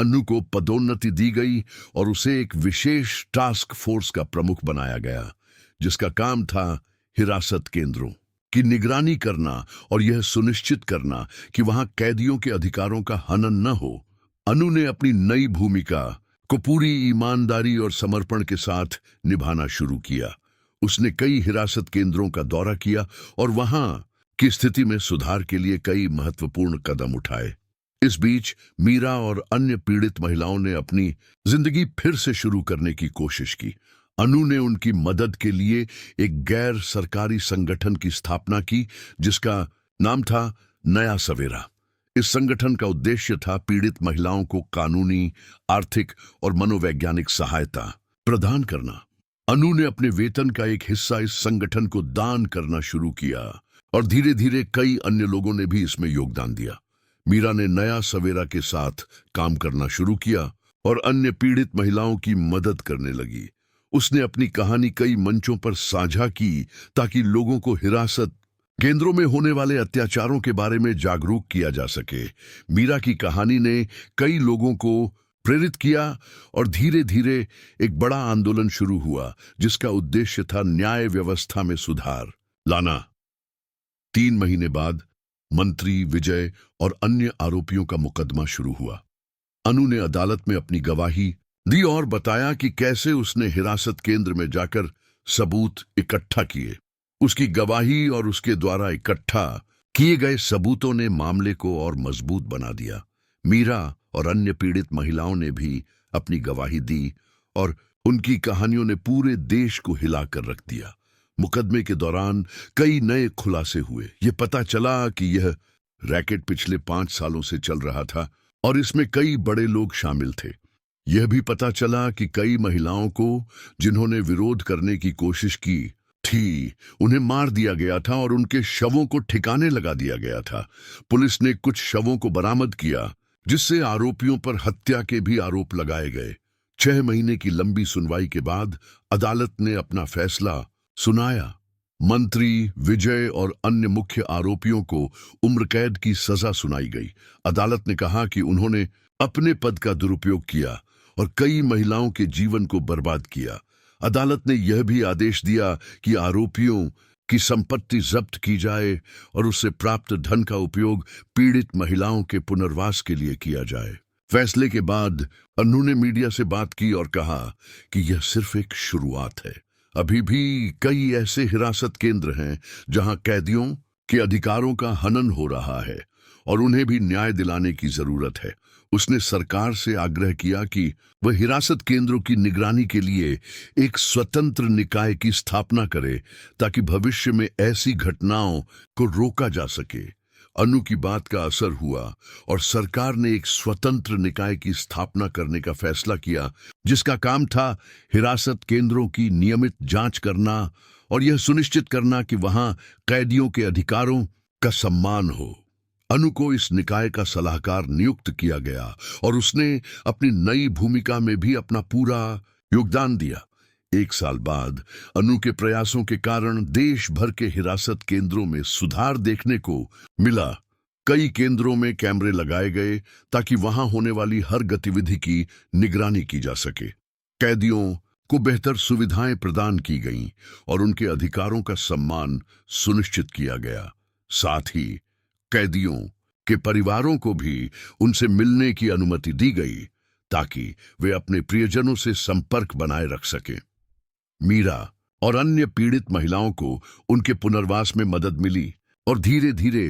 अनु को पदोन्नति दी गई और उसे एक विशेष टास्क फोर्स का प्रमुख बनाया गया, जिसका काम था हिरासत केंद्रों की निगरानी करना और यह सुनिश्चित करना कि वहां कैदियों के अधिकारों का हनन न हो। अनु ने अपनी नई भूमिका को पूरी ईमानदारी और समर्पण के साथ निभाना शुरू किया। उसने कई हिरासत केंद्रों का दौरा किया और वहां की स्थिति में सुधार के लिए कई महत्वपूर्ण कदम उठाए। इस बीच मीरा और अन्य पीड़ित महिलाओं ने अपनी जिंदगी फिर से शुरू करने की कोशिश की। अनु ने उनकी मदद के लिए एक गैर सरकारी संगठन की स्थापना की, जिसका नाम था नया सवेरा। इस संगठन का उद्देश्य था पीड़ित महिलाओं को कानूनी, आर्थिक और मनोवैज्ञानिक सहायता प्रदान करना। अनु ने अपने वेतन का एक हिस्सा इस संगठन को दान करना शुरू किया और धीरे धीरे कई अन्य लोगों ने भी इसमें योगदान दिया। मीरा ने नया सवेरा के साथ काम करना शुरू किया और अन्य पीड़ित महिलाओं की मदद करने लगी। उसने अपनी कहानी कई मंचों पर साझा की ताकि लोगों को हिरासत केंद्रों में होने वाले अत्याचारों के बारे में जागरूक किया जा सके। मीरा की कहानी ने कई लोगों को प्रेरित किया और धीरे धीरे एक बड़ा आंदोलन शुरू हुआ, जिसका उद्देश्य था न्याय व्यवस्था में सुधार लाना। 3 महीने बाद मंत्री विजय और अन्य आरोपियों का मुकदमा शुरू हुआ। अनु ने अदालत में अपनी गवाही दी और बताया कि कैसे उसने हिरासत केंद्र में जाकर सबूत इकट्ठा किए। उसकी गवाही और उसके द्वारा इकट्ठा किए गए सबूतों ने मामले को और मजबूत बना दिया। मीरा और अन्य पीड़ित महिलाओं ने भी अपनी गवाही दी और उनकी कहानियों ने पूरे देश को हिलाकर रख दिया। मुकदमे के दौरान कई नए खुलासे हुए। ये पता चला कि यह रैकेट पिछले 5 सालों से चल रहा था और इसमें कई बड़े लोग शामिल थे। यह भी पता चला कि कई महिलाओं को, जिन्होंने विरोध करने की कोशिश की थी, उन्हें मार दिया गया था और उनके शवों को ठिकाने लगा दिया गया था। पुलिस ने कुछ शवों को बरामद किया, जिससे आरोपियों पर हत्या के भी आरोप लगाए गए। 6 महीने की लंबी सुनवाई के बाद अदालत ने अपना फैसला सुनाया। मंत्री विजय और अन्य मुख्य आरोपियों को उम्र कैद की सजा सुनाई गई। अदालत ने कहा कि उन्होंने अपने पद का दुरुपयोग किया और कई महिलाओं के जीवन को बर्बाद किया। अदालत ने यह भी आदेश दिया कि आरोपियों की संपत्ति जब्त की जाए और उससे प्राप्त धन का उपयोग पीड़ित महिलाओं के पुनर्वास के लिए किया जाए। फैसले के बाद अनु ने मीडिया से बात की और कहा कि यह सिर्फ एक शुरुआत है। अभी भी कई ऐसे हिरासत केंद्र हैं जहां कैदियों के अधिकारों का हनन हो रहा है और उन्हें भी न्याय दिलाने की जरूरत है। उसने सरकार से आग्रह किया कि वह हिरासत केंद्रों की निगरानी के लिए एक स्वतंत्र निकाय की स्थापना करे, ताकि भविष्य में ऐसी घटनाओं को रोका जा सके। अनु की बात का असर हुआ और सरकार ने एक स्वतंत्र निकाय की स्थापना करने का फैसला किया, जिसका काम था हिरासत केंद्रों की नियमित जांच करना और यह सुनिश्चित करना कि वहां कैदियों के अधिकारों का सम्मान हो। अनु को इस निकाय का सलाहकार नियुक्त किया गया और उसने अपनी नई भूमिका में भी अपना पूरा योगदान दिया। 1 साल बाद अनु के प्रयासों के कारण देश भर के हिरासत केंद्रों में सुधार देखने को मिला। कई केंद्रों में कैमरे लगाए गए ताकि वहां होने वाली हर गतिविधि की निगरानी की जा सके। कैदियों को बेहतर सुविधाएं प्रदान की गईं और उनके अधिकारों का सम्मान सुनिश्चित किया गया। साथ ही कैदियों के परिवारों को भी उनसे मिलने की अनुमति दी गई, ताकि वे अपने प्रियजनों से संपर्क बनाए रख सकें। मीरा और अन्य पीड़ित महिलाओं को उनके पुनर्वास में मदद मिली और धीरे धीरे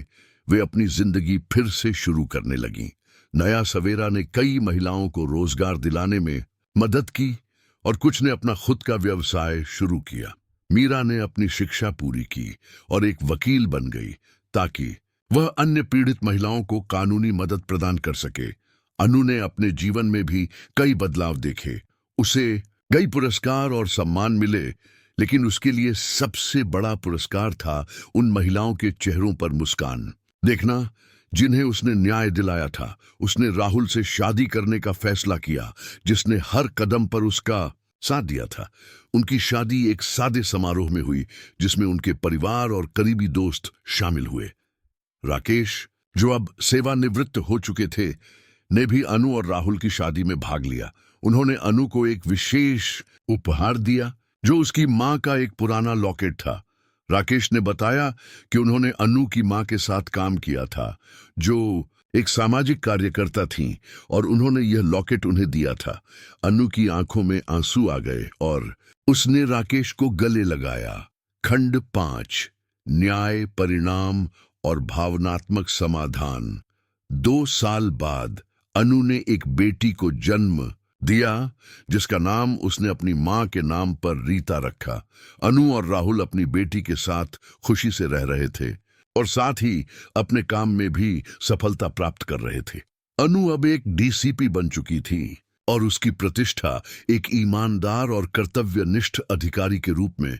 वे अपनी जिंदगी फिर से शुरू करने लगीं। नया सवेरा ने कई महिलाओं को रोजगार दिलाने में मदद की और कुछ ने अपना खुद का व्यवसाय शुरू किया। मीरा ने अपनी शिक्षा पूरी की और एक वकील बन गई, ताकि वह अन्य पीड़ित महिलाओं को कानूनी मदद प्रदान कर सके। अनु ने अपने जीवन में भी कई बदलाव देखे। उसे कई पुरस्कार और सम्मान मिले, लेकिन उसके लिए सबसे बड़ा पुरस्कार था उन महिलाओं के चेहरों पर मुस्कान देखना, जिन्हें उसने न्याय दिलाया था। उसने राहुल से शादी करने का फैसला किया, जिसने हर कदम पर उसका साथ दिया था। उनकी शादी एक सादे समारोह में हुई, जिसमें उनके परिवार और करीबी दोस्त शामिल हुए। राकेश, जो अब सेवानिवृत्त हो चुके थे, ने भी अनु और राहुल की शादी में भाग लिया। उन्होंने अनु को एक विशेष उपहार दिया जो उसकी मां का एक पुराना लॉकेट था। राकेश ने बताया कि उन्होंने अनु की मां के साथ काम किया था, जो एक सामाजिक कार्यकर्ता थीं, और उन्होंने यह लॉकेट उन्हें दिया था। अनु की आंखों में आंसू आ गए और उसने राकेश को गले लगाया। खंड 5, न्याय, परिणाम और भावनात्मक समाधान। 2 साल बाद अनु ने एक बेटी को जन्म दिया जिसका नाम उसने अपनी मां के नाम पर रीता रखा। अनु और राहुल अपनी बेटी के साथ खुशी से रह रहे थे और साथ ही अपने काम में भी सफलता प्राप्त कर रहे थे। अनु अब एक डीसीपी बन चुकी थी और उसकी प्रतिष्ठा एक ईमानदार और कर्तव्यनिष्ठ अधिकारी के रूप में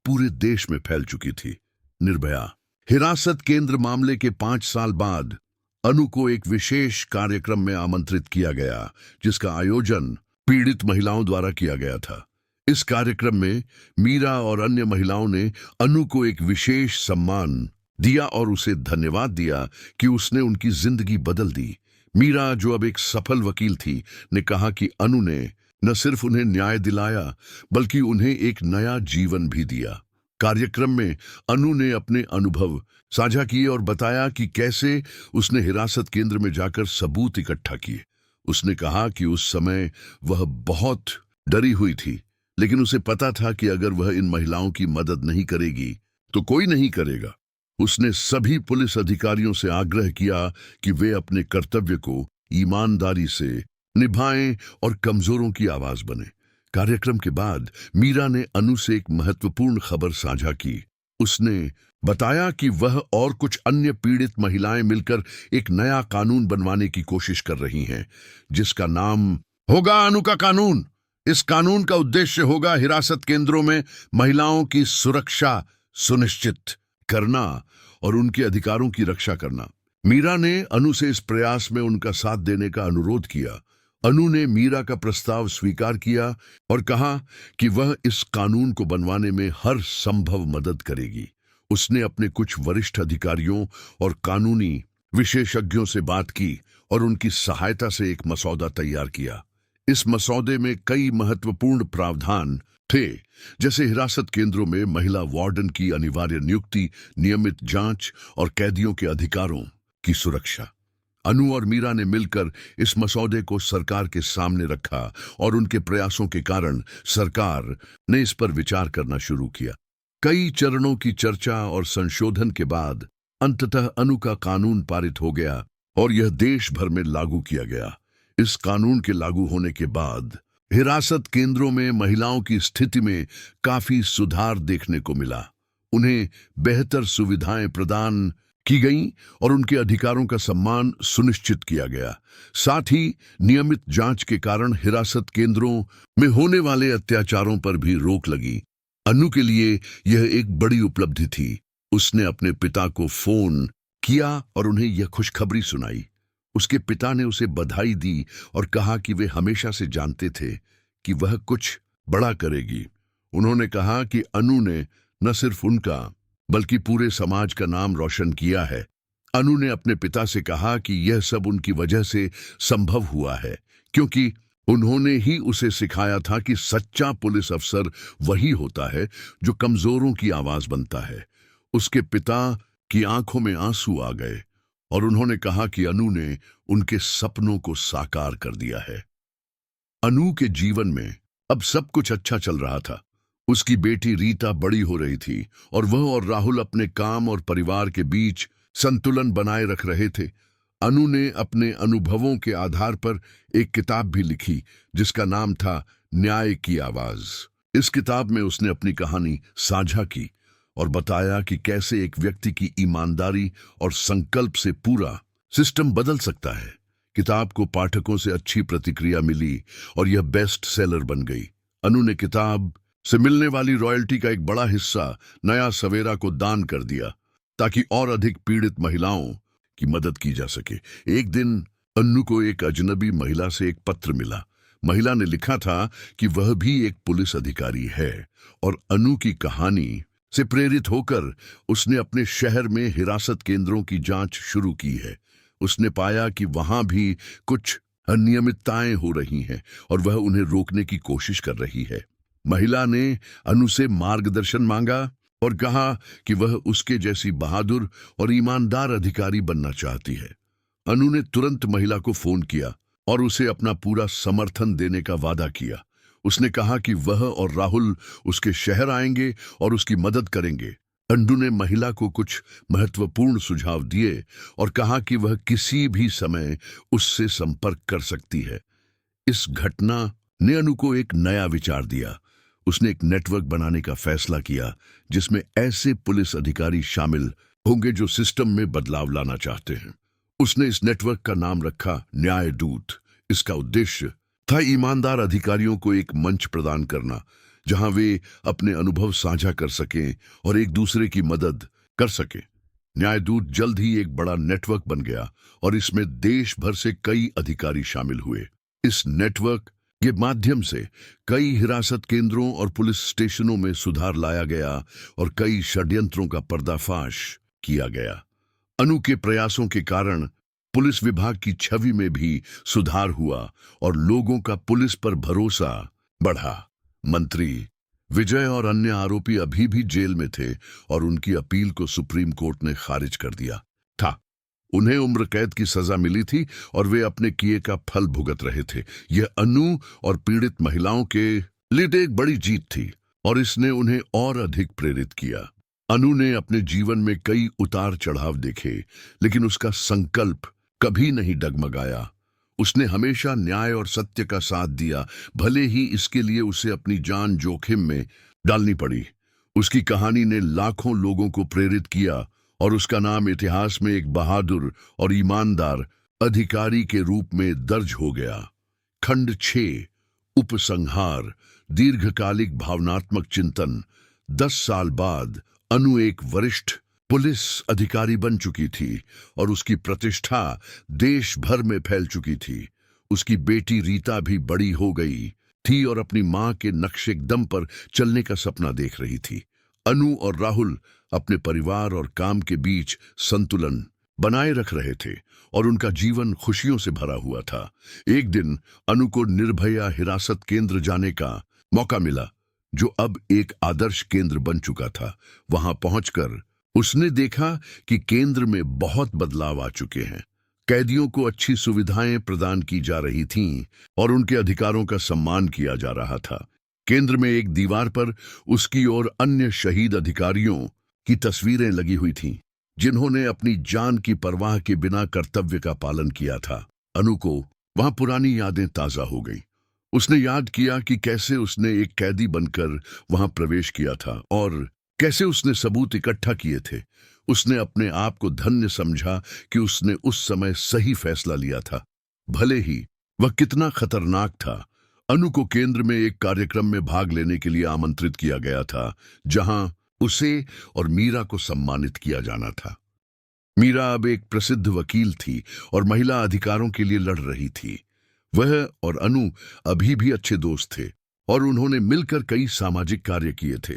पूरे देश में फैल चुकी थी। निर्भया हिरासत केंद्र मामले के 5 साल बाद अनु को एक विशेष कार्यक्रम में आमंत्रित किया गया जिसका आयोजन पीड़ित महिलाओं द्वारा किया गया था। इस कार्यक्रम में मीरा और अन्य महिलाओं ने अनु को एक विशेष सम्मान दिया और उसे धन्यवाद दिया कि उसने उनकी जिंदगी बदल दी। मीरा, जो अब एक सफल वकील थी, ने कहा कि अनु ने न सिर्फ उन्हें न्याय दिलाया बल्कि उन्हें एक नया जीवन भी दिया। कार्यक्रम में अनु ने अपने अनुभव साझा किए और बताया कि कैसे उसने हिरासत केंद्र में जाकर सबूत इकट्ठा किए। उसने कहा कि उस समय वह बहुत डरी हुई थी, लेकिन उसे पता था कि अगर वह इन महिलाओं की मदद नहीं करेगी तो कोई नहीं करेगा। उसने सभी पुलिस अधिकारियों से आग्रह किया कि वे अपने कर्तव्य को ईमानदारी से निभाएं और कमजोरों की आवाज बने। कार्यक्रम के बाद मीरा ने अनु से एक महत्वपूर्ण खबर साझा की। उसने बताया कि वह और कुछ अन्य पीड़ित महिलाएं मिलकर एक नया कानून बनवाने की कोशिश कर रही हैं, जिसका नाम होगा अनु का कानून। इस कानून का उद्देश्य होगा हिरासत केंद्रों में महिलाओं की सुरक्षा सुनिश्चित करना और उनके अधिकारों की रक्षा करना। मीरा ने अनु से इस प्रयास में उनका साथ देने का अनुरोध किया। अनु ने मीरा का प्रस्ताव स्वीकार किया और कहा कि वह इस कानून को बनवाने में हर संभव मदद करेगी। उसने अपने कुछ वरिष्ठ अधिकारियों और कानूनी विशेषज्ञों से बात की और उनकी सहायता से एक मसौदा तैयार किया। इस मसौदे में कई महत्वपूर्ण प्रावधान थे, जैसे हिरासत केंद्रों में महिला वार्डन की अनिवार्य नियुक्ति, नियमित जांच और कैदियों के अधिकारों की सुरक्षा। अनु और मीरा ने मिलकर इस मसौदे को सरकार के सामने रखा और उनके प्रयासों के कारण सरकार ने इस पर विचार करना शुरू किया। कई चरणों की चर्चा और संशोधन के बाद अंततः अनु का कानून पारित हो गया और यह देश भर में लागू किया गया। इस कानून के लागू होने के बाद हिरासत केंद्रों में महिलाओं की स्थिति में काफी सुधार देखने को मिला। उन्हें बेहतर सुविधाएं प्रदान की गईं और उनके अधिकारों का सम्मान सुनिश्चित किया गया। साथ ही नियमित जांच के कारण हिरासत केंद्रों में होने वाले अत्याचारों पर भी रोक लगी। अनु के लिए यह एक बड़ी उपलब्धि थी। उसने अपने पिता को फोन किया और उन्हें यह खुशखबरी सुनाई। उसके पिता ने उसे बधाई दी और कहा कि वे हमेशा से जानते थे कि वह कुछ बड़ा करेगी। उन्होंने कहा कि अनु ने न सिर्फ उनका बल्कि पूरे समाज का नाम रोशन किया है। अनु ने अपने पिता से कहा कि यह सब उनकी वजह से संभव हुआ है, क्योंकि उन्होंने ही उसे सिखाया था कि सच्चा पुलिस अफसर वही होता है जो कमजोरों की आवाज बनता है। उसके पिता की आंखों में आंसू आ गए और उन्होंने कहा कि अनु ने उनके सपनों को साकार कर दिया है। अनु के जीवन में अब सब कुछ अच्छा चल रहा था। उसकी बेटी रीता बड़ी हो रही थी और वह और राहुल अपने काम और परिवार के बीच संतुलन बनाए रख रहे थे। अनु ने अपने अनुभवों के आधार पर एक किताब भी लिखी जिसका नाम था न्याय की आवाज। इस किताब में उसने अपनी कहानी साझा की और बताया कि कैसे एक व्यक्ति की ईमानदारी और संकल्प से पूरा सिस्टम बदल सकता है। किताब को पाठकों से अच्छी प्रतिक्रिया मिली और यह बेस्ट सेलर बन गई। अनु ने किताब से मिलने वाली रॉयल्टी का एक बड़ा हिस्सा नया सवेरा को दान कर दिया ताकि और अधिक पीड़ित महिलाओं की मदद की जा सके। एक दिन अनु को एक अजनबी महिला से एक पत्र मिला। महिला ने लिखा था कि वह भी एक पुलिस अधिकारी है और अनु की कहानी से प्रेरित होकर उसने अपने शहर में हिरासत केंद्रों की जांच शुरू की है। उसने पाया कि वहां भी कुछ अनियमितताएं हो रही हैं और वह उन्हें रोकने की कोशिश कर रही है। महिला ने अनु से मार्गदर्शन मांगा और कहा कि वह उसके जैसी बहादुर और ईमानदार अधिकारी बनना चाहती है। अनु ने तुरंत महिला को फोन किया और उसे अपना पूरा समर्थन देने का वादा किया। उसने कहा कि वह और राहुल उसके शहर आएंगे और उसकी मदद करेंगे। अनु ने महिला को कुछ महत्वपूर्ण सुझाव दिए और कहा कि वह किसी भी समय उससे संपर्क कर सकती है। इस घटना ने अनु को एक नया विचार दिया। उसने एक नेटवर्क बनाने का फैसला किया जिसमें ऐसे पुलिस अधिकारी शामिल होंगे जो सिस्टम में बदलाव लाना चाहते हैं। उसने इस नेटवर्क का नाम रखा न्याय दूत। इसका उद्देश्य था ईमानदार अधिकारियों को एक मंच प्रदान करना जहां वे अपने अनुभव साझा कर सकें और एक दूसरे की मदद कर सकें। न्याय दूत जल्द ही एक बड़ा नेटवर्क बन गया और इसमें देश भर से कई अधिकारी शामिल हुए। इस नेटवर्क के माध्यम से कई हिरासत केंद्रों और पुलिस स्टेशनों में सुधार लाया गया और कई षड्यंत्रों का पर्दाफाश किया गया। अनु के प्रयासों के कारण पुलिस विभाग की छवि में भी सुधार हुआ और लोगों का पुलिस पर भरोसा बढ़ा। मंत्री विजय और अन्य आरोपी अभी भी जेल में थे और उनकी अपील को सुप्रीम कोर्ट ने खारिज कर दिया था। उन्हें उम्र कैद की सजा मिली थी और वे अपने किए का फल भुगत रहे थे। यह अनु और पीड़ित महिलाओं के लिए एक बड़ी जीत थी और इसने उन्हें और अधिक प्रेरित किया। अनु ने अपने जीवन में कई उतार चढ़ाव देखे, लेकिन उसका संकल्प कभी नहीं डगमगाया। उसने हमेशा न्याय और सत्य का साथ दिया, भले ही इसके लिए उसे अपनी जान जोखिम में डालनी पड़ी। उसकी कहानी ने लाखों लोगों को प्रेरित किया और उसका नाम इतिहास में एक बहादुर और ईमानदार अधिकारी के रूप में दर्ज हो गया। खंड 6 उपसंहार दीर्घकालिक भावनात्मक चिंतन। 10 साल बाद अनु एक वरिष्ठ पुलिस अधिकारी बन चुकी थी और उसकी प्रतिष्ठा देश भर में फैल चुकी थी। उसकी बेटी रीता भी बड़ी हो गई थी और अपनी मां के नक्शे कदम पर चलने का सपना देख रही थी। अनु और राहुल अपने परिवार और काम के बीच संतुलन बनाए रख रहे थे और उनका जीवन खुशियों से भरा हुआ था। एक दिन अनु को निर्भया हिरासत केंद्र जाने का मौका मिला, जो अब एक आदर्श केंद्र बन चुका था। वहां पहुंचकर उसने देखा कि केंद्र में बहुत बदलाव आ चुके हैं। कैदियों को अच्छी सुविधाएं प्रदान की जा रही थीं और उनके अधिकारों का सम्मान किया जा रहा था। केंद्र में एक दीवार पर उसकी और अन्य शहीद अधिकारियों की तस्वीरें लगी हुई थीं, जिन्होंने अपनी जान की परवाह के बिना कर्तव्य का पालन किया था। अनु को वहां पुरानी यादें ताजा हो गईं। उसने याद किया कि कैसे उसने एक कैदी बनकर वहां प्रवेश किया था और कैसे उसने सबूत इकट्ठा किए थे। उसने अपने आप को धन्य समझा कि उसने उस समय सही फैसला लिया था, भले ही वह कितना खतरनाक था। अनु को केंद्र में एक कार्यक्रम में भाग लेने के लिए आमंत्रित किया गया था, जहां उसे और मीरा को सम्मानित किया जाना था। मीरा अब एक प्रसिद्ध वकील थी और महिला अधिकारों के लिए लड़ रही थी। वह और अनु अभी भी अच्छे दोस्त थे और उन्होंने मिलकर कई सामाजिक कार्य किए थे।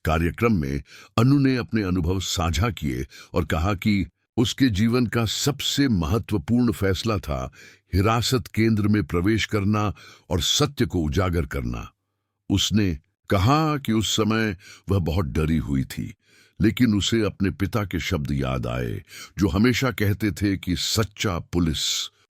कार्यक्रम में अनु ने अपने अनुभव साझा किए और कहा कि उसके जीवन का सबसे महत्वपूर्ण फैसला था हिरासत केंद्र में प्रवेश करना और सत्य को उजागर करना। उसने कहा कि उस समय वह बहुत डरी हुई थी, लेकिन उसे अपने पिता के शब्द याद आए, जो हमेशा कहते थे कि सच्चा पुलिस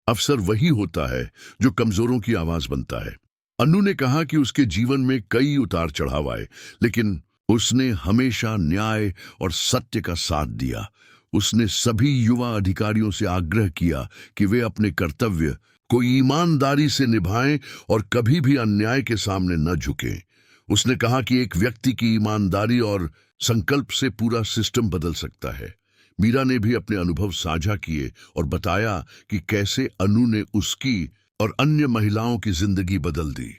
अफसर वही होता है जो कमजोरों की आवाज बनता है। अनु ने कहा कि उसके जीवन में कई उतार चढ़ाव आए, लेकिन उसने हमेशा न्याय और सत्य का साथ दिया। उसने सभी युवा अधिकारियों से आग्रह किया कि वे अपने कर्तव्य को ईमानदारी से निभाएं और कभी भी अन्याय के सामने न झुकें। उसने कहा कि एक व्यक्ति की ईमानदारी और संकल्प से पूरा सिस्टम बदल सकता है। मीरा ने भी अपने अनुभव साझा किए और बताया कि कैसे अनु ने उसकी और अन्य महिलाओं की जिंदगी बदल दी।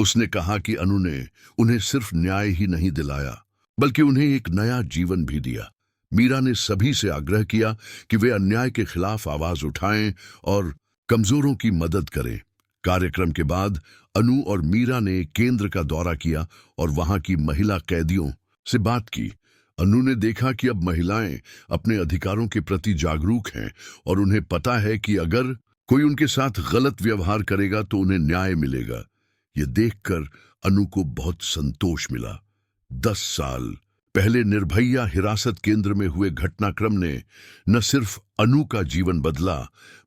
उसने कहा कि अनु ने उन्हें सिर्फ न्याय ही नहीं दिलाया, बल्कि उन्हें एक नया जीवन भी दिया। मीरा ने सभी से आग्रह किया कि वे अन्याय के खिलाफ आवाज उठाएं और कमजोरों की मदद करें। कार्यक्रम के बाद अनु और मीरा ने केंद्र का दौरा किया और वहां की महिला कैदियों से बात की। अनु ने देखा कि अब महिलाएं अपने अधिकारों के प्रति जागरूक हैं और उन्हें पता है कि अगर कोई उनके साथ गलत व्यवहार करेगा तो उन्हें न्याय मिलेगा। यह देखकर अनु को बहुत संतोष मिला। 10 साल पहले निर्भया हिरासत केंद्र में हुए घटनाक्रम ने न सिर्फ अनु का जीवन बदला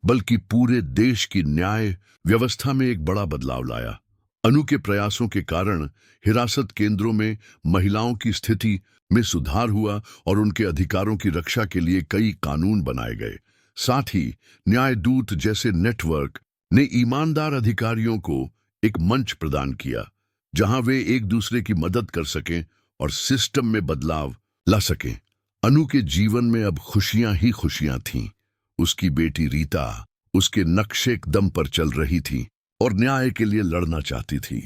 बल्कि पूरे देश की न्याय व्यवस्था में एक बड़ा बदलाव लाया। अनु के प्रयासों के कारण हिरासत केंद्रों में महिलाओं की स्थिति में सुधार हुआ और उनके अधिकारों की रक्षा के लिए कई कानून बनाए गए। साथ ही न्याय दूत जैसे नेटवर्क ने ईमानदार अधिकारियों को एक मंच प्रदान किया जहां वे एक दूसरे की मदद कर सकें और सिस्टम में बदलाव ला सकें। अनु के जीवन में अब खुशियां ही खुशियां थीं। उसकी बेटी रीता उसके नक्शे दम पर चल रही थी और न्याय के लिए लड़ना चाहती थी।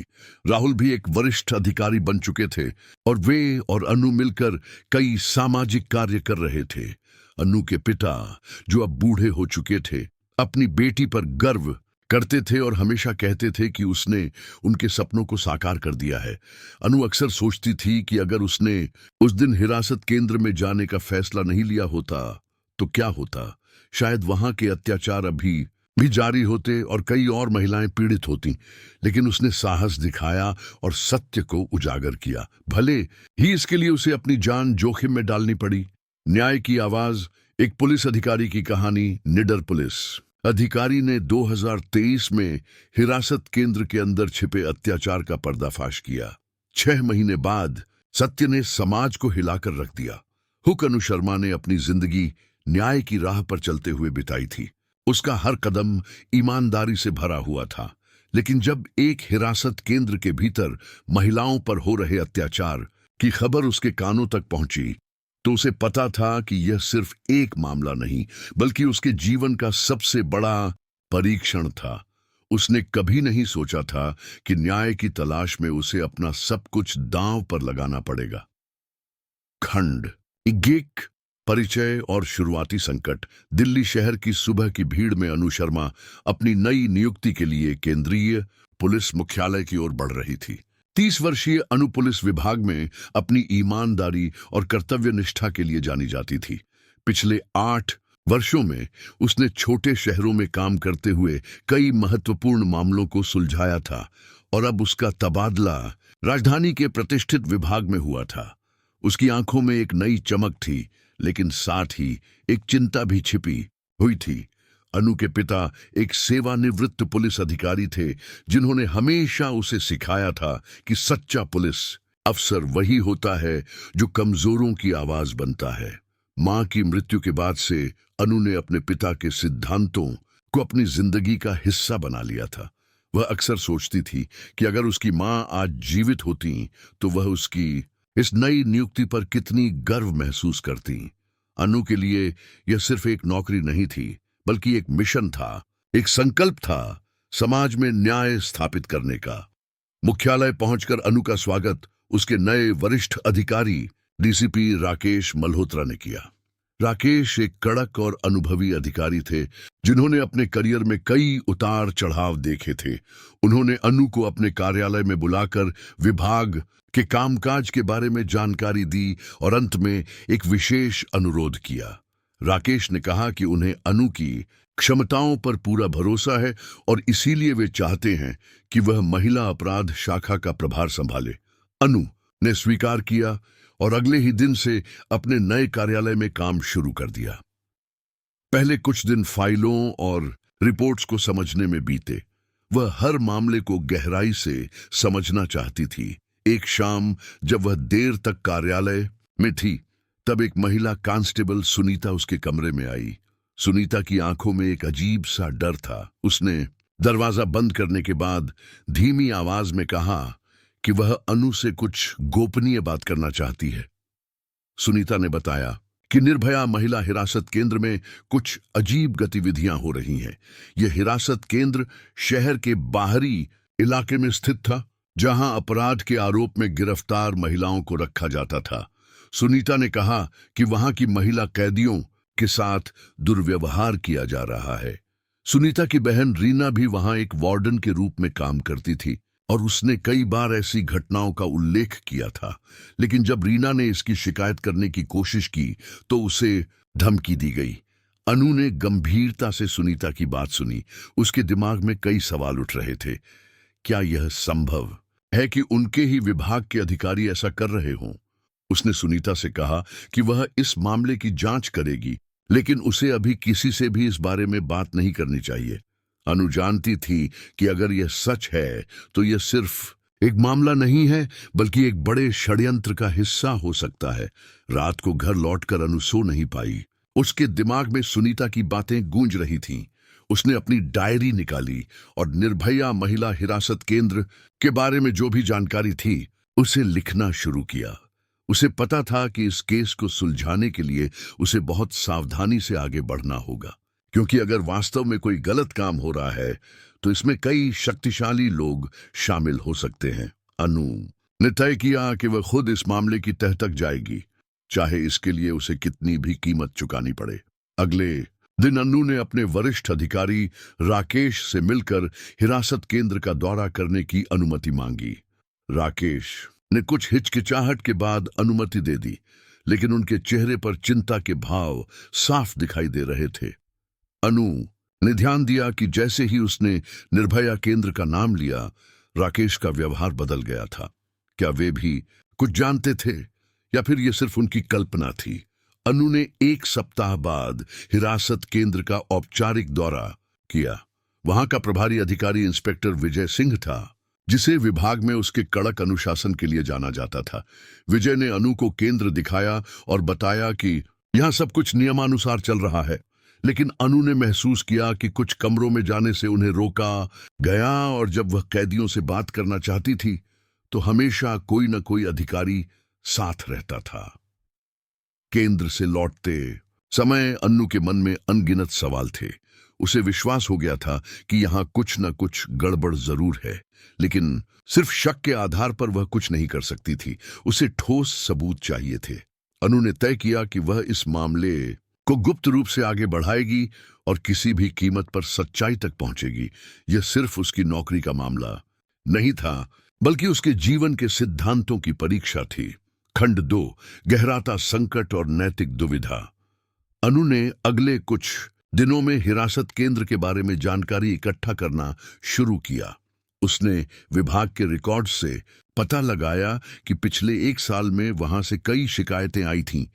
राहुल भी एक वरिष्ठ अधिकारी बन चुके थे और वे और अनु मिलकर कई सामाजिक कार्य कर रहे थे। अनु के पिता, जो अब बूढ़े हो चुके थे, अपनी बेटी पर गर्व करते थे और हमेशा कहते थे कि उसने उनके सपनों को साकार कर दिया है। अनु अक्सर सोचती थी कि अगर उसने उस दिन हिरासत केंद्र में जाने का फैसला नहीं लिया होता तो क्या होता। शायद वहां के अत्याचार अभी भी जारी होते और कई और महिलाएं पीड़ित होती, लेकिन उसने साहस दिखाया और सत्य को उजागर किया, भले ही इसके लिए उसे अपनी जान जोखिम में डालनी पड़ी। न्याय की आवाज, एक पुलिस अधिकारी की कहानी। निडर पुलिस अधिकारी ने 2023 में हिरासत केंद्र के अंदर छिपे अत्याचार का पर्दाफाश किया। 6 महीने बाद सत्य ने समाज को हिलाकर रख दिया। हुक अनु शर्मा ने अपनी जिंदगी न्याय की राह पर चलते हुए बिताई थी। उसका हर कदम ईमानदारी से भरा हुआ था, लेकिन जब एक हिरासत केंद्र के भीतर महिलाओं पर हो रहे अत्याचार की खबर उसके कानों तक पहुंची तो उसे पता था कि यह सिर्फ एक मामला नहीं बल्कि उसके जीवन का सबसे बड़ा परीक्षण था। उसने कभी नहीं सोचा था कि न्याय की तलाश में उसे अपना सब कुछ दांव पर लगाना पड़ेगा। खंड 1, परिचय और शुरुआती संकट। दिल्ली शहर की सुबह की भीड़ में अनु शर्मा अपनी नई नियुक्ति के लिए केंद्रीय पुलिस मुख्यालय की ओर बढ़ रही थी। 30 वर्षीय अनु पुलिस विभाग में अपनी ईमानदारी और कर्तव्य निष्ठा के लिए जानी जाती थी। पिछले 8 वर्षों में उसने छोटे शहरों में काम करते हुए कई महत्वपूर्ण मामलों को सुलझाया था और अब उसका तबादला राजधानी के प्रतिष्ठित विभाग में हुआ था। उसकी आंखों में एक नई चमक थी, लेकिन साथ ही एक चिंता भी छिपी हुई थी। अनु के पिता एक सेवानिवृत्त पुलिस अधिकारी थे जिन्होंने हमेशा उसे सिखाया था कि सच्चा पुलिस अफसर वही होता है जो कमजोरों की आवाज बनता है। मां की मृत्यु के बाद से अनु ने अपने पिता के सिद्धांतों को अपनी जिंदगी का हिस्सा बना लिया था। वह अक्सर सोचती थी कि अगर उसकी मां आज जीवित होती तो वह उसकी इस नई नियुक्ति पर कितनी गर्व महसूस करती। अनु के लिए यह सिर्फ एक नौकरी नहीं थी बल्कि एक मिशन था, एक संकल्प था समाज में न्याय स्थापित करने का। मुख्यालय पहुंचकर अनु का स्वागत उसके नए वरिष्ठ अधिकारी डीसीपी राकेश मल्होत्रा ने किया। राकेश एक कड़क और अनुभवी अधिकारी थे जिन्होंने अपने करियर में कई उतार चढ़ाव देखे थे। उन्होंने अनु को अपने कार्यालय में बुलाकर विभाग के कामकाज के बारे में जानकारी दी और अंत में एक विशेष अनुरोध किया। राकेश ने कहा कि उन्हें अनु की क्षमताओं पर पूरा भरोसा है और इसीलिए वे चाहते हैं कि वह महिला अपराध शाखा का प्रभार संभाले। अनु ने स्वीकार किया और अगले ही दिन से अपने नए कार्यालय में काम शुरू कर दिया। पहले कुछ दिन फाइलों और रिपोर्ट्स को समझने में बीते। वह हर मामले को गहराई से समझना चाहती थी। एक शाम जब वह देर तक कार्यालय में थी तब एक महिला कांस्टेबल सुनीता उसके कमरे में आई। सुनीता की आंखों में एक अजीब सा डर था। उसने दरवाजा बंद करने के बाद धीमी आवाज में कहा कि वह अनु से कुछ गोपनीय बात करना चाहती है। सुनीता ने बताया कि निर्भया महिला हिरासत केंद्र में कुछ अजीब गतिविधियां हो रही हैं। यह हिरासत केंद्र शहर के बाहरी इलाके में स्थित था जहां अपराध के आरोप में गिरफ्तार महिलाओं को रखा जाता था। सुनीता ने कहा कि वहां की महिला कैदियों के साथ दुर्व्यवहार किया जा रहा है। सुनीता की बहन रीना भी वहां एक वार्डन के रूप में काम करती थी। और उसने कई बार ऐसी घटनाओं का उल्लेख किया था। लेकिन जब रीना ने इसकी शिकायत करने की कोशिश की तो उसे धमकी दी गई। अनु ने गंभीरता से सुनीता की बात सुनी। उसके दिमाग में कई सवाल उठ रहे थे। क्या यह संभव है कि उनके ही विभाग के अधिकारी ऐसा कर रहे हों? उसने सुनीता से कहा कि वह इस मामले की जांच करेगी, लेकिन उसे अभी किसी से भी इस बारे में बात नहीं करनी चाहिए। अनु जानती थी कि अगर यह सच है तो यह सिर्फ एक मामला नहीं है, बल्कि एक बड़े षड्यंत्र का हिस्सा हो सकता है। रात को घर लौटकर अनु सो नहीं पाई। उसके दिमाग में सुनीता की बातें गूंज रही थीं। उसने अपनी डायरी निकाली और निर्भया महिला हिरासत केंद्र के बारे में जो भी जानकारी थी उसे लिखना शुरू किया। उसे पता था कि इस केस को सुलझाने के लिए उसे बहुत सावधानी से आगे बढ़ना होगा, क्योंकि अगर वास्तव में कोई गलत काम हो रहा है तो इसमें कई शक्तिशाली लोग शामिल हो सकते हैं। अनु ने तय किया कि वह खुद इस मामले की तह तक जाएगी, चाहे इसके लिए उसे कितनी भी कीमत चुकानी पड़े। अगले दिन अनु ने अपने वरिष्ठ अधिकारी राकेश से मिलकर हिरासत केंद्र का दौरा करने की अनुमति मांगी। राकेश ने कुछ हिचकिचाहट के बाद अनुमति दे दी, लेकिन उनके चेहरे पर चिंता के भाव साफ दिखाई दे रहे थे। अनु ने ध्यान दिया कि जैसे ही उसने निर्भया केंद्र का नाम लिया, राकेश का व्यवहार बदल गया था। क्या वे भी कुछ जानते थे या फिर यह सिर्फ उनकी कल्पना थी? अनु ने 1 सप्ताह बाद हिरासत केंद्र का औपचारिक दौरा किया। वहां का प्रभारी अधिकारी इंस्पेक्टर विजय सिंह था, जिसे विभाग में उसके कड़क अनुशासन के लिए जाना जाता था। विजय ने अनु को केंद्र दिखाया और बताया कि यहां सब कुछ नियमानुसार चल रहा है। लेकिन अनु ने महसूस किया कि कुछ कमरों में जाने से उन्हें रोका गया, और जब वह कैदियों से बात करना चाहती थी तो हमेशा कोई न कोई अधिकारी साथ रहता था। केंद्र से लौटते समय अनु के मन में अनगिनत सवाल थे। उसे विश्वास हो गया था कि यहां कुछ न कुछ गड़बड़ जरूर है, लेकिन सिर्फ शक के आधार पर वह कुछ नहीं कर सकती थी। उसे ठोस सबूत चाहिए थे। अनु ने तय किया कि वह इस मामले को गुप्त रूप से आगे बढ़ाएगी और किसी भी कीमत पर सच्चाई तक पहुंचेगी। यह सिर्फ उसकी नौकरी का मामला नहीं था, बल्कि उसके जीवन के सिद्धांतों की परीक्षा थी। खंड 2, गहराता संकट और नैतिक दुविधा। अनु ने अगले कुछ दिनों में हिरासत केंद्र के बारे में जानकारी इकट्ठा करना शुरू किया। उसने विभाग के रिकॉर्ड्स से पता लगाया कि पिछले 1 साल में वहां से कई शिकायतें आई थीं,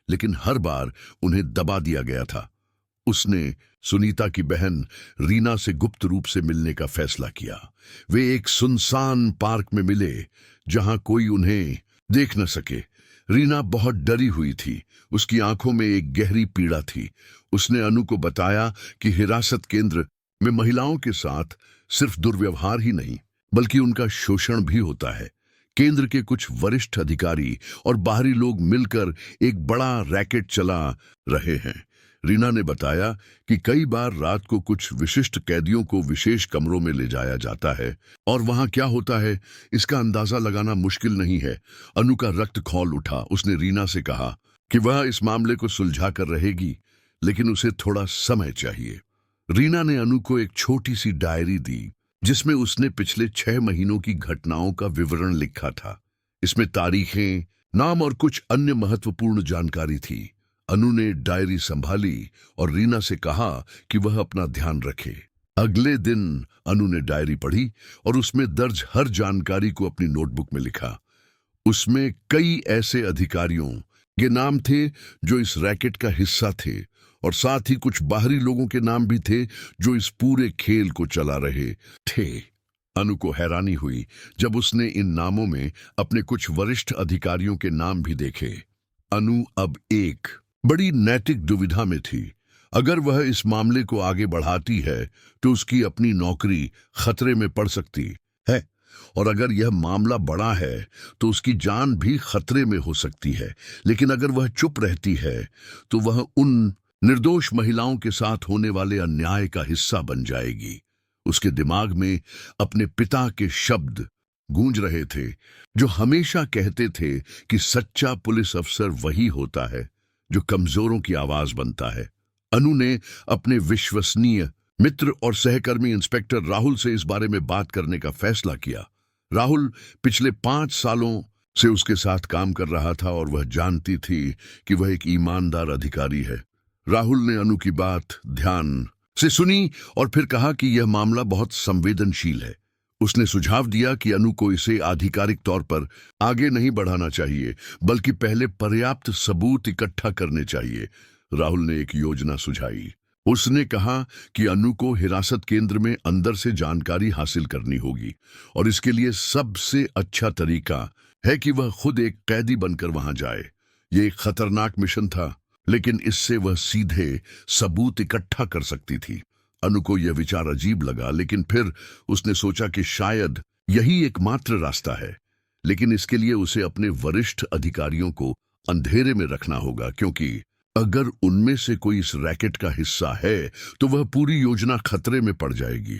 लेकिन हर बार उन्हें दबा दिया गया था। उसने सुनीता की बहन रीना से गुप्त रूप से मिलने का फैसला किया। वे एक सुनसान पार्क में मिले जहां कोई उन्हें देख न सके। रीना बहुत डरी हुई थी। उसकी आंखों में एक गहरी पीड़ा थी। उसने अनु को बताया कि हिरासत केंद्र में महिलाओं के साथ सिर्फ दुर्व्यवहार ही नहीं, बल्कि उनका शोषण भी होता है। केंद्र के कुछ वरिष्ठ अधिकारी और बाहरी लोग मिलकर एक बड़ा रैकेट चला रहे हैं। रीना ने बताया कि कई बार रात को कुछ विशिष्ट कैदियों को विशेष कमरों में ले जाया जाता है, और वहां क्या होता है इसका अंदाजा लगाना मुश्किल नहीं है। अनु का रक्त खौल उठा। उसने रीना से कहा कि वह इस मामले को सुलझा कर रहेगी, लेकिन उसे थोड़ा समय चाहिए। रीना ने अनु को एक छोटी सी डायरी दी, जिसमें उसने पिछले 6 महीनों की घटनाओं का विवरण लिखा था। इसमें तारीखें, नाम और कुछ अन्य महत्वपूर्ण जानकारी थी। अनु ने डायरी संभाली और रीना से कहा कि वह अपना ध्यान रखे। अगले दिन अनु ने डायरी पढ़ी और उसमें दर्ज हर जानकारी को अपनी नोटबुक में लिखा। उसमें कई ऐसे अधिकारियों के नाम थे जो इस रैकेट का हिस्सा थे, और साथ ही कुछ बाहरी लोगों के नाम भी थे जो इस पूरे खेल को चला रहे थे। अनु को हैरानी हुई जब उसने इन नामों में अपने कुछ वरिष्ठ अधिकारियों के नाम भी देखे। अनु अब एक बड़ी नैतिक दुविधा में थी। अगर वह इस मामले को आगे बढ़ाती है तो उसकी अपनी नौकरी खतरे में पड़ सकती है, और अगर यह मामला बड़ा है तो उसकी जान भी खतरे में हो सकती है। लेकिन अगर वह चुप रहती है तो वह उन निर्दोष महिलाओं के साथ होने वाले अन्याय का हिस्सा बन जाएगी। उसके दिमाग में अपने पिता के शब्द गूंज रहे थे, जो हमेशा कहते थे कि सच्चा पुलिस अफसर वही होता है जो कमजोरों की आवाज बनता है। अनु ने अपने विश्वसनीय मित्र और सहकर्मी इंस्पेक्टर राहुल से इस बारे में बात करने का फैसला किया। राहुल पिछले 5 सालों से उसके साथ काम कर रहा था और वह जानती थी कि वह एक ईमानदार अधिकारी है। राहुल ने अनु की बात ध्यान से सुनी और फिर कहा कि यह मामला बहुत संवेदनशील है। उसने सुझाव दिया कि अनु को इसे आधिकारिक तौर पर आगे नहीं बढ़ाना चाहिए, बल्कि पहले पर्याप्त सबूत इकट्ठा करने चाहिए। राहुल ने एक योजना सुझाई। उसने कहा कि अनु को हिरासत केंद्र में अंदर से जानकारी हासिल करनी होगी और इसके लिए सबसे अच्छा तरीका है कि वह खुद एक कैदी बनकर वहां जाए। यह एक खतरनाक मिशन था, लेकिन इससे वह सीधे सबूत इकट्ठा कर सकती थी। अनु को यह विचार अजीब लगा, लेकिन फिर उसने सोचा कि शायद यही एकमात्र रास्ता है। लेकिन इसके लिए उसे अपने वरिष्ठ अधिकारियों को अंधेरे में रखना होगा, क्योंकि अगर उनमें से कोई इस रैकेट का हिस्सा है तो वह पूरी योजना खतरे में पड़ जाएगी।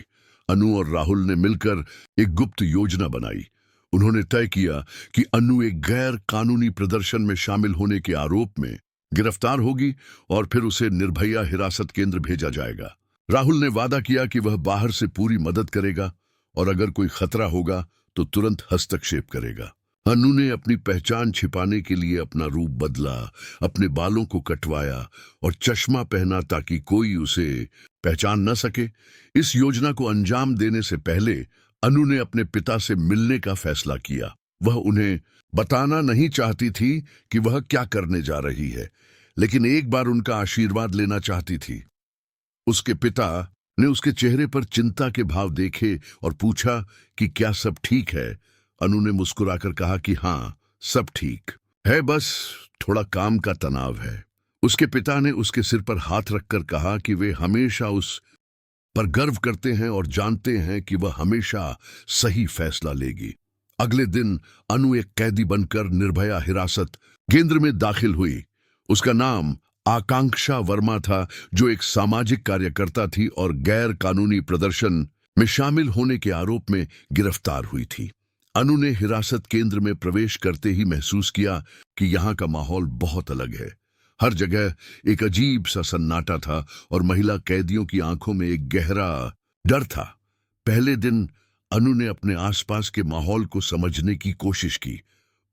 अनु और राहुल ने मिलकर एक गुप्त योजना बनाई। उन्होंने तय किया कि अनु एक गैर कानूनी प्रदर्शन में शामिल होने के आरोप में गिरफ्तार होगी और फिर उसे निर्भया हिरासत केंद्र भेजा जाएगा। राहुल ने वादा किया कि वह बाहर से पूरी मदद करेगा और अगर कोई खतरा होगा तो तुरंत हस्तक्षेप करेगा। अनु ने अपनी पहचान छिपाने के लिए अपना रूप बदला, अपने बालों को कटवाया और चश्मा पहना ताकि कोई उसे पहचान न सके। इस योजना को अंजाम देने से पहले अनु ने अपने पिता से मिलने का फैसला किया। वह उन्हें बताना नहीं चाहती थी कि वह क्या करने जा रही है, लेकिन एक बार उनका आशीर्वाद लेना चाहती थी। उसके पिता ने उसके चेहरे पर चिंता के भाव देखे और पूछा कि क्या सब ठीक है। अनु ने मुस्कुराकर कहा कि हाँ, सब ठीक है, बस थोड़ा काम का तनाव है। उसके पिता ने उसके सिर पर हाथ रखकर कहा कि वे हमेशा उस पर गर्व करते हैं और जानते हैं कि वह हमेशा सही फैसला लेगी। अगले दिन अनु एक कैदी बनकर निर्भया हिरासत केंद्र में दाखिल हुई। उसका नाम आकांक्षा वर्मा था, जो एक सामाजिक कार्यकर्ता थी और गैर कानूनी प्रदर्शन में शामिल होने के आरोप में गिरफ्तार हुई थी। अनु ने हिरासत केंद्र में प्रवेश करते ही महसूस किया कि यहाँ का माहौल बहुत अलग है। हर जगह एक अजीब सा सन्नाटा था और महिला कैदियों की आंखों में एक गहरा डर था। पहले दिन अनु ने अपने आसपास के माहौल को समझने की कोशिश की।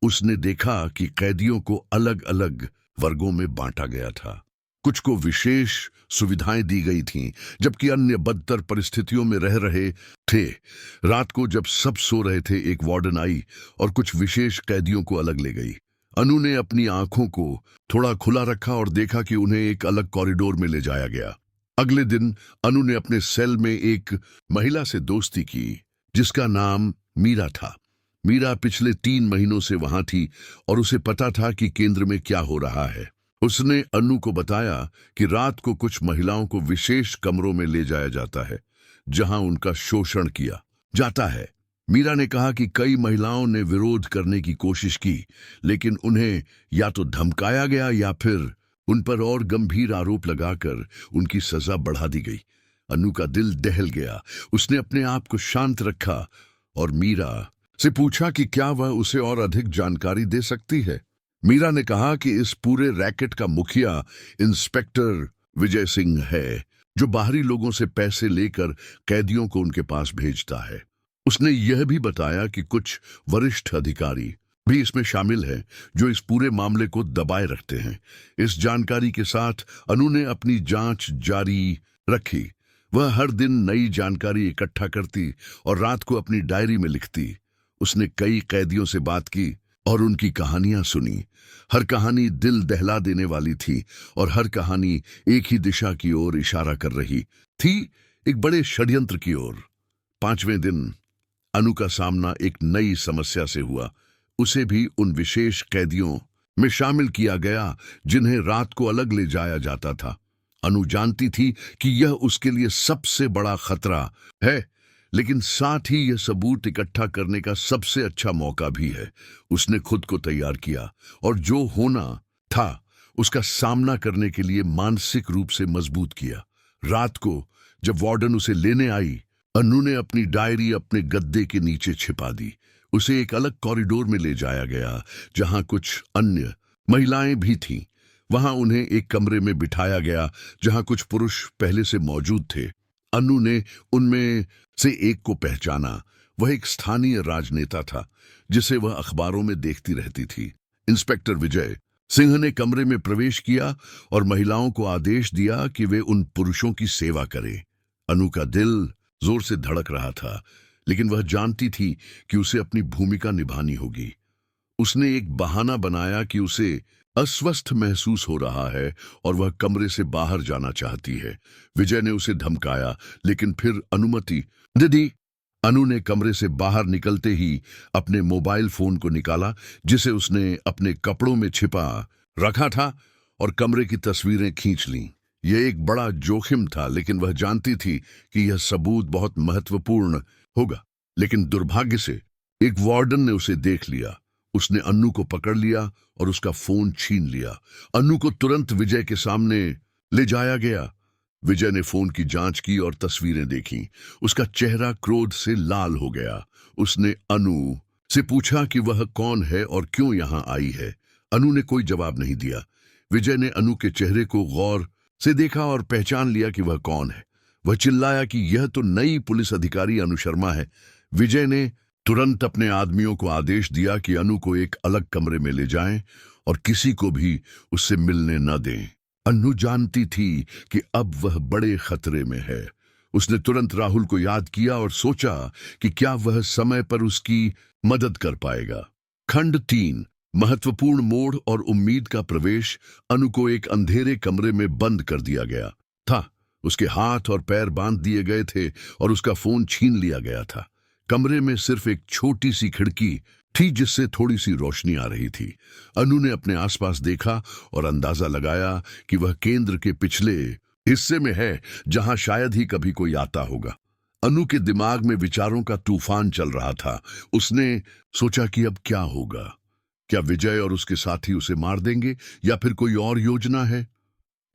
उसने देखा कि कैदियों को अलग अलग वर्गों में बांटा गया था। कुछ को विशेष सुविधाएं दी गई थीं, जबकि अन्य बदतर परिस्थितियों में रह रहे थे। रात को जब सब सो रहे थे, एक वार्डन आई और कुछ विशेष कैदियों को अलग ले गई। अनु ने अपनी आंखों को थोड़ा खुला रखा और देखा कि उन्हें एक अलग कॉरिडोर में ले जाया गया। अगले दिन अनु ने अपने सेल में एक महिला से दोस्ती की जिसका नाम मीरा था। मीरा पिछले 3 महीनों से वहां थी और उसे पता था कि केंद्र में क्या हो रहा है। उसने अनु को बताया कि रात को कुछ महिलाओं को विशेष कमरों में ले जाया जाता है जहां उनका शोषण किया जाता है। मीरा ने कहा कि कई महिलाओं ने विरोध करने की कोशिश की, लेकिन उन्हें या तो धमकाया गया या फिर उन पर और गंभीर आरोप लगाकर उनकी सजा बढ़ा दी गई। अनु का दिल दहल गया। उसने अपने आप को शांत रखा और मीरा से पूछा कि क्या वह उसे और अधिक जानकारी दे सकती है। मीरा ने कहा कि इस पूरे रैकेट का मुखिया इंस्पेक्टर विजय सिंह है, जो बाहरी लोगों से पैसे लेकर कैदियों को उनके पास भेजता है। उसने यह भी बताया कि कुछ वरिष्ठ अधिकारी भी इसमें शामिल हैं, जो इस पूरे मामले को दबाए रखते हैं। इस जानकारी के साथ अनु ने अपनी जांच जारी रखी। वह हर दिन नई जानकारी इकट्ठा करती और रात को अपनी डायरी में लिखती। उसने कई कैदियों से बात की और उनकी कहानियां सुनी। हर कहानी दिल दहला देने वाली थी और हर कहानी एक ही दिशा की ओर इशारा कर रही थी, एक बड़े षड्यंत्र की ओर। 5वें दिन अनु का सामना एक नई समस्या से हुआ। उसे भी उन विशेष कैदियों में शामिल किया गया जिन्हें रात को अलग ले जाया जाता था। अनु जानती थी कि यह उसके लिए सबसे बड़ा खतरा है, लेकिन साथ ही यह सबूत इकट्ठा करने का सबसे अच्छा मौका भी है। उसने खुद को तैयार किया और जो होना था उसका सामना करने के लिए मानसिक रूप से मजबूत किया। रात को जब वार्डन उसे लेने आई, अनु ने अपनी डायरी अपने गद्दे के नीचे छिपा दी। उसे एक अलग कॉरिडोर में ले जाया गया जहां कुछ अन्य महिलाएं भी थीं। वहां उन्हें एक कमरे में बिठाया गया जहां कुछ पुरुष पहले से मौजूद थे। अनु ने उनमें से एक को पहचाना। वह एक स्थानीय राजनेता था जिसे वह अखबारों में देखती रहती थी। इंस्पेक्टर विजय सिंह ने कमरे में प्रवेश किया और महिलाओं को आदेश दिया कि वे उन पुरुषों की सेवा करें। अनु का दिल जोर से धड़क रहा था, लेकिन वह जानती थी कि उसे अपनी भूमिका निभानी होगी। उसने एक बहाना बनाया कि उसे अस्वस्थ महसूस हो रहा है और वह कमरे से बाहर जाना चाहती है। विजय ने उसे धमकाया, लेकिन फिर अनुमति दे दी। अनु ने कमरे से बाहर निकलते ही अपने मोबाइल फोन को निकाला, जिसे उसने अपने कपड़ों में छिपा रखा था, और कमरे की तस्वीरें खींच लीं। यह एक बड़ा जोखिम था, लेकिन वह जानती थी कि यह सबूत बहुत महत्वपूर्ण होगा। लेकिन दुर्भाग्य से एक वार्डन ने उसे देख लिया। उसने अन्नू को पकड़ लिया और उसका फोन छीन लिया। अन्नू को तुरंत विजय के सामने ले जाया गया। विजय ने फोन की जांच की और तस्वीरें देखी। उसका चेहरा क्रोध से लाल हो गया। उसने अनु से पूछा कि वह कौन है और क्यों यहां आई है। अनु ने कोई जवाब नहीं दिया। विजय ने अनु के चेहरे को गौर से देखा और पहचान लिया कि वह कौन है। वह चिल्लाया कि यह तो नई पुलिस अधिकारी अनु शर्मा है। विजय ने तुरंत अपने आदमियों को आदेश दिया कि अनु को एक अलग कमरे में ले जाएं और किसी को भी उससे मिलने न दें। अनु जानती थी कि अब वह बड़े खतरे में है। उसने तुरंत राहुल को याद किया और सोचा कि क्या वह समय पर उसकी मदद कर पाएगा। खंड 3, महत्वपूर्ण मोड़ और उम्मीद का प्रवेश। अनु को एक अंधेरे कमरे में बंद कर दिया गया था। उसके हाथ और पैर बांध दिए गए थे और उसका फोन छीन लिया गया था। कमरे में सिर्फ एक छोटी सी खिड़की थी जिससे थोड़ी सी रोशनी आ रही थी। अनु ने अपने आसपास देखा और अंदाजा लगाया कि वह केंद्र के पिछले हिस्से में है, जहां शायद ही कभी कोई आता होगा। अनु के दिमाग में विचारों का तूफान चल रहा था। उसने सोचा कि अब क्या होगा। क्या विजय और उसके साथी उसे मार देंगे या फिर कोई और योजना है?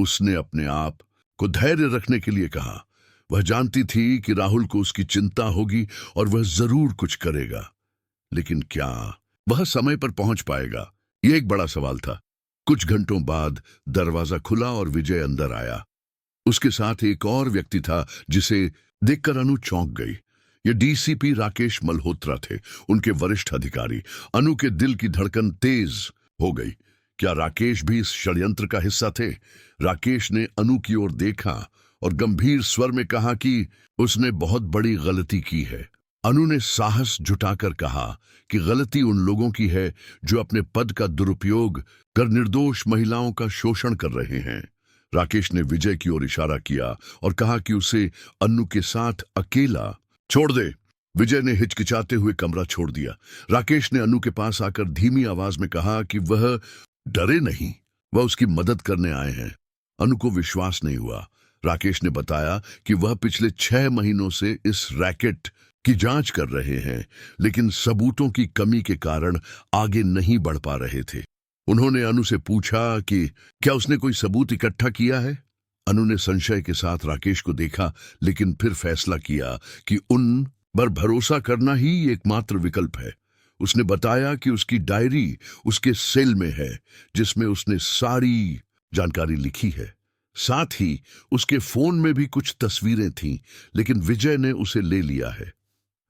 उसने अपने आप को धैर्य रखने के लिए कहा। वह जानती थी कि राहुल को उसकी चिंता होगी और वह जरूर कुछ करेगा, लेकिन क्या वह समय पर पहुंच पाएगा? यह एक बड़ा सवाल था। कुछ घंटों बाद दरवाजा खुला और विजय अंदर आया। उसके साथ एक और व्यक्ति था जिसे देखकर अनु चौंक गई। ये डीसीपी राकेश मल्होत्रा थे, उनके वरिष्ठ अधिकारी। अनु के दिल की धड़कन तेज हो गई। क्या राकेश भी इस षड्यंत्र का हिस्सा थे? राकेश ने अनु की ओर देखा और गंभीर स्वर में कहा कि उसने बहुत बड़ी गलती की है। अनु ने साहस जुटाकर कहा कि गलती उन लोगों की है जो अपने पद का दुरुपयोग कर निर्दोष महिलाओं का शोषण कर रहे हैं। राकेश ने विजय की ओर इशारा किया और कहा कि उसे अनु के साथ अकेला छोड़ दे। विजय ने हिचकिचाते हुए कमरा छोड़ दिया। राकेश ने अनु के पास आकर धीमी आवाज में कहा कि वह डरे नहीं, वह उसकी मदद करने आए हैं। अनु को विश्वास नहीं हुआ। राकेश ने बताया कि वह पिछले 6 महीनों से इस रैकेट की जांच कर रहे हैं, लेकिन सबूतों की कमी के कारण आगे नहीं बढ़ पा रहे थे। उन्होंने अनु से पूछा कि क्या उसने कोई सबूत इकट्ठा किया है। अनु ने संशय के साथ राकेश को देखा, लेकिन फिर फैसला किया कि उन पर भरोसा करना ही एकमात्र विकल्प है। उसने बताया कि उसकी डायरी उसके सेल में है, जिसमें उसने सारी जानकारी लिखी है। साथ ही उसके फोन में भी कुछ तस्वीरें थीं, लेकिन विजय ने उसे ले लिया है।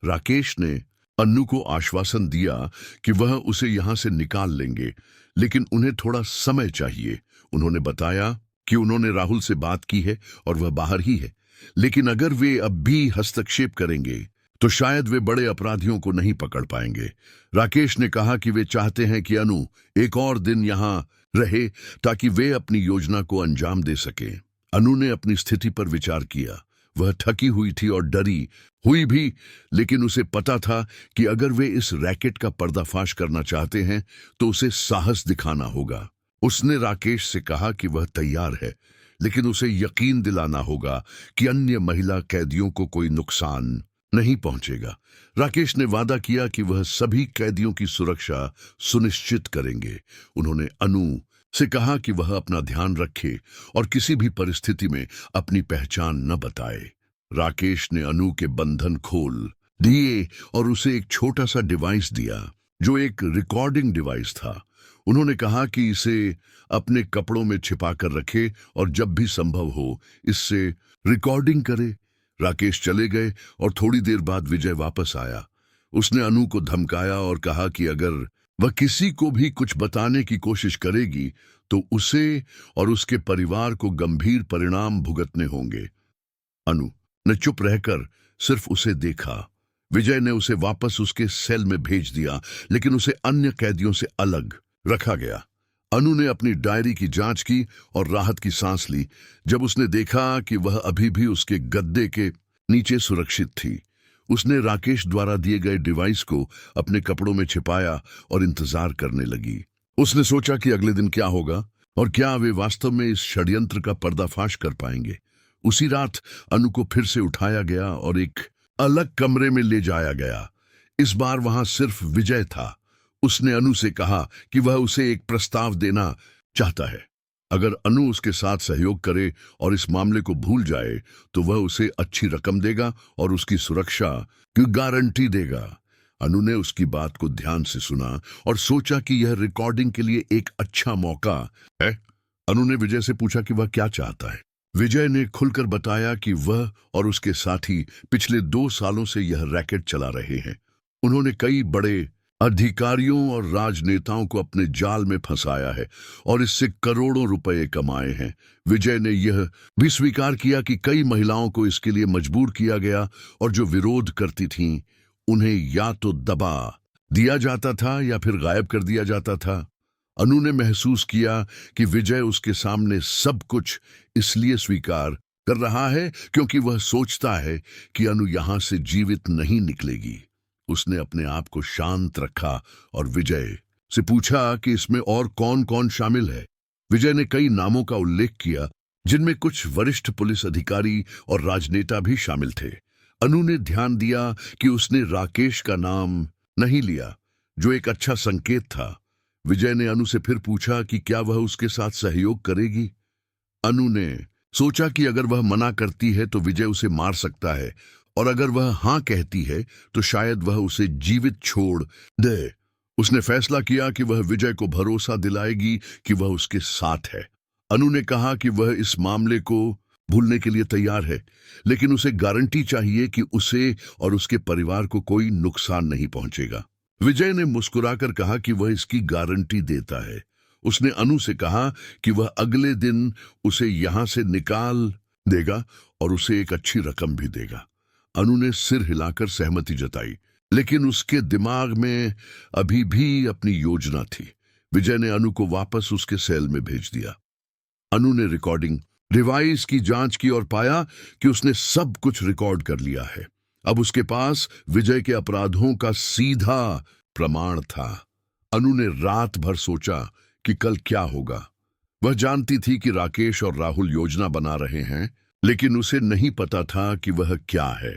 राकेश ने अनु को आश्वासन दिया कि वह उसे यहां से निकाल लेंगे, लेकिन उन्हें थोड़ा समय चाहिए। उन्होंने बताया कि उन्होंने राहुल से बात की है और वह बाहर ही है, लेकिन अगर वे अब भी हस्तक्षेप करेंगे तो शायद वे बड़े अपराधियों को नहीं पकड़ पाएंगे। राकेश ने कहा कि वे चाहते हैं कि अनु एक और दिन यहां रहे ताकि वे अपनी योजना को अंजाम दे सकें। अनु ने अपनी स्थिति पर विचार किया। वह थकी हुई थी और डरी हुई भी, लेकिन उसे पता था कि अगर वे इस रैकेट का पर्दाफाश करना चाहते हैं तो उसे साहस दिखाना होगा। उसने राकेश से कहा कि वह तैयार है, लेकिन उसे यकीन दिलाना होगा कि अन्य महिला कैदियों को कोई नुकसान नहीं पहुंचेगा। राकेश ने वादा किया कि वह सभी कैदियों की सुरक्षा सुनिश्चित करेंगे। उन्होंने अनु से कहा कि वह अपना ध्यान रखे और किसी भी परिस्थिति में अपनी पहचान न बताए। राकेश ने अनु के बंधन खोल दिए और उसे एक छोटा सा डिवाइस दिया, जो एक रिकॉर्डिंग डिवाइस था। उन्होंने कहा कि इसे अपने कपड़ों में छिपा कर रखे और जब भी संभव हो इससे रिकॉर्डिंग करे। राकेश चले गए और थोड़ी देर बाद विजय वापस आया। उसने अनु को धमकाया और कहा कि अगर वह किसी को भी कुछ बताने की कोशिश करेगी तो उसे और उसके परिवार को गंभीर परिणाम भुगतने होंगे। अनु ने चुप रहकर सिर्फ उसे देखा। विजय ने उसे वापस उसके सेल में भेज दिया, लेकिन उसे अन्य कैदियों से अलग रखा गया। अनु ने अपनी डायरी की जांच की और राहत की सांस ली जब उसने देखा कि वह अभी भी उसके गद्दे के नीचे सुरक्षित थी। उसने राकेश द्वारा दिए गए डिवाइस को अपने कपड़ों में छिपाया और इंतजार करने लगी। उसने सोचा कि अगले दिन क्या होगा और क्या वे वास्तव में इस षड्यंत्र का पर्दाफाश कर पाएंगे। उसी रात अनु को फिर से उठाया गया और एक अलग कमरे में ले जाया गया। इस बार वहां सिर्फ विजय था। उसने अनु से कहा कि वह उसे एक प्रस्ताव देना चाहता है। अगर अनु उसके साथ सहयोग करे और इस मामले को भूल जाए तो वह उसे अच्छी रकम देगा और उसकी सुरक्षा की गारंटी देगा। अनु ने उसकी बात को ध्यान से सुना और सोचा कि यह रिकॉर्डिंग के लिए एक अच्छा मौका है। अनु ने विजय से पूछा कि वह क्या चाहता है। विजय ने खुलकर बताया कि वह और उसके साथी पिछले 2 सालों से यह रैकेट चला रहे हैं। उन्होंने कई बड़े अधिकारियों और राजनेताओं को अपने जाल में फंसाया है और इससे करोड़ों रुपए कमाए हैं। विजय ने यह भी स्वीकार किया कि कई महिलाओं को इसके लिए मजबूर किया गया और जो विरोध करती थीं उन्हें या तो दबा दिया जाता था या फिर गायब कर दिया जाता था। अनु ने महसूस किया कि विजय उसके सामने सब कुछ इसलिए स्वीकार कर रहा है क्योंकि वह सोचता है कि अनु यहां से जीवित नहीं निकलेगी। उसने अपने आप को शांत रखा और विजय से पूछा कि इसमें और कौन कौन शामिल है। विजय ने कई नामों का उल्लेख किया जिनमें कुछ वरिष्ठ पुलिस अधिकारी और राजनेता भी शामिल थे। अनु ने ध्यान दिया कि उसने राकेश का नाम नहीं लिया, जो एक अच्छा संकेत था। विजय ने अनु से फिर पूछा कि क्या वह उसके साथ सहयोग करेगी। अनु ने सोचा कि अगर वह मना करती है तो विजय उसे मार सकता है और अगर वह हां कहती है तो शायद वह उसे जीवित छोड़ दे। उसने फैसला किया कि वह विजय को भरोसा दिलाएगी कि वह उसके साथ है। अनु ने कहा कि वह इस मामले को भूलने के लिए तैयार है, लेकिन उसे गारंटी चाहिए कि उसे और उसके परिवार को कोई नुकसान नहीं पहुंचेगा। विजय ने मुस्कुराकर कहा कि वह इसकी गारंटी देता है। उसने अनु से कहा कि वह अगले दिन उसे यहां से निकाल देगा और उसे एक अच्छी रकम भी देगा। अनु ने सिर हिलाकर सहमति जताई, लेकिन उसके दिमाग में अभी भी अपनी योजना थी। विजय ने अनु को वापस उसके सेल में भेज दिया। अनु ने रिकॉर्डिंग डिवाइस की जांच की और पाया कि उसने सब कुछ रिकॉर्ड कर लिया है। अब उसके पास विजय के अपराधों का सीधा प्रमाण था। अनु ने रात भर सोचा कि कल क्या होगा। वह जानती थी कि राकेश और राहुल योजना बना रहे हैं, लेकिन उसे नहीं पता था कि वह क्या है।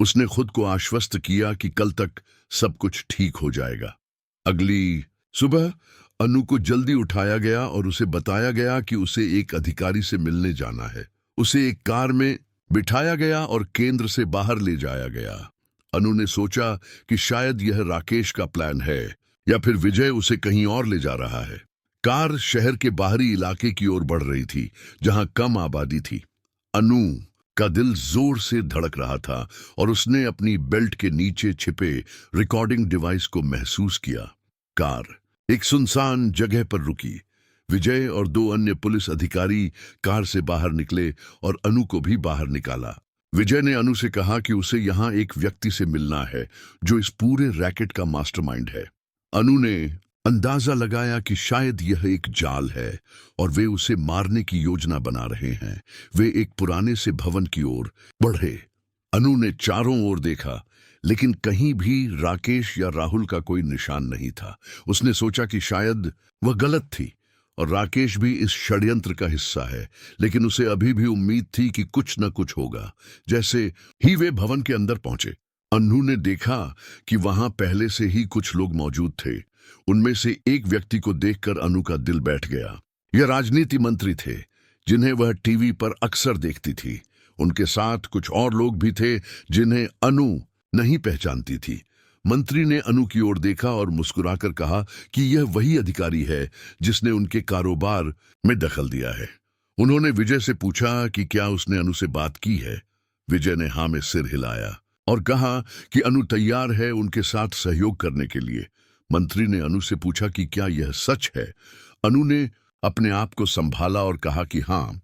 उसने खुद को आश्वस्त किया कि कल तक सब कुछ ठीक हो जाएगा। अगली सुबह अनु को जल्दी उठाया गया और उसे बताया गया कि उसे एक अधिकारी से मिलने जाना है। उसे एक कार में बिठाया गया और केंद्र से बाहर ले जाया गया। अनु ने सोचा कि शायद यह राकेश का प्लान है या फिर विजय उसे कहीं और ले जा रहा है। कार शहर के बाहरी इलाके की ओर बढ़ रही थी, जहां कम आबादी थी। अनु का दिल जोर से धड़क रहा था और उसने अपनी बेल्ट के नीचे छिपे रिकॉर्डिंग डिवाइस को महसूस किया। कार एक सुनसान जगह पर रुकी। विजय और 2 अन्य पुलिस अधिकारी कार से बाहर निकले और अनु को भी बाहर निकाला। विजय ने अनु से कहा कि उसे यहां एक व्यक्ति से मिलना है जो इस पूरे रैकेट का मास्टरमाइंड है। अनु ने अंदाजा लगाया कि शायद यह एक जाल है और वे उसे मारने की योजना बना रहे हैं। वे एक पुराने से भवन की ओर बढ़े। अनु ने चारों ओर देखा, लेकिन कहीं भी राकेश या राहुल का कोई निशान नहीं था। उसने सोचा कि शायद वह गलत थी और राकेश भी इस षड्यंत्र का हिस्सा है, लेकिन उसे अभी भी उम्मीद थी कि कुछ न कुछ होगा। जैसे ही वे भवन के अंदर पहुंचे, अनु ने देखा कि वहां पहले से ही कुछ लोग मौजूद थे। उनमें से एक व्यक्ति को देखकर अनु का दिल बैठ गया। यह राजनीति मंत्री थे जिन्हें वह टीवी पर अक्सर देखती थी। उनके साथ कुछ और लोग भी थे जिन्हें अनु नहीं पहचानती थी। मंत्री ने अनु की ओर देखा और मुस्कुराकर कहा कि यह वही अधिकारी है जिसने उनके कारोबार में दखल दिया है। उन्होंने विजय से पूछा कि क्या उसने अनु से बात की है। विजय ने हाँ में सिर हिलाया। और कहा कि अनु तैयार है उनके साथ सहयोग करने के लिए। मंत्री ने अनु से पूछा कि क्या यह सच है। अनु ने अपने आप को संभाला और कहा कि हाँ,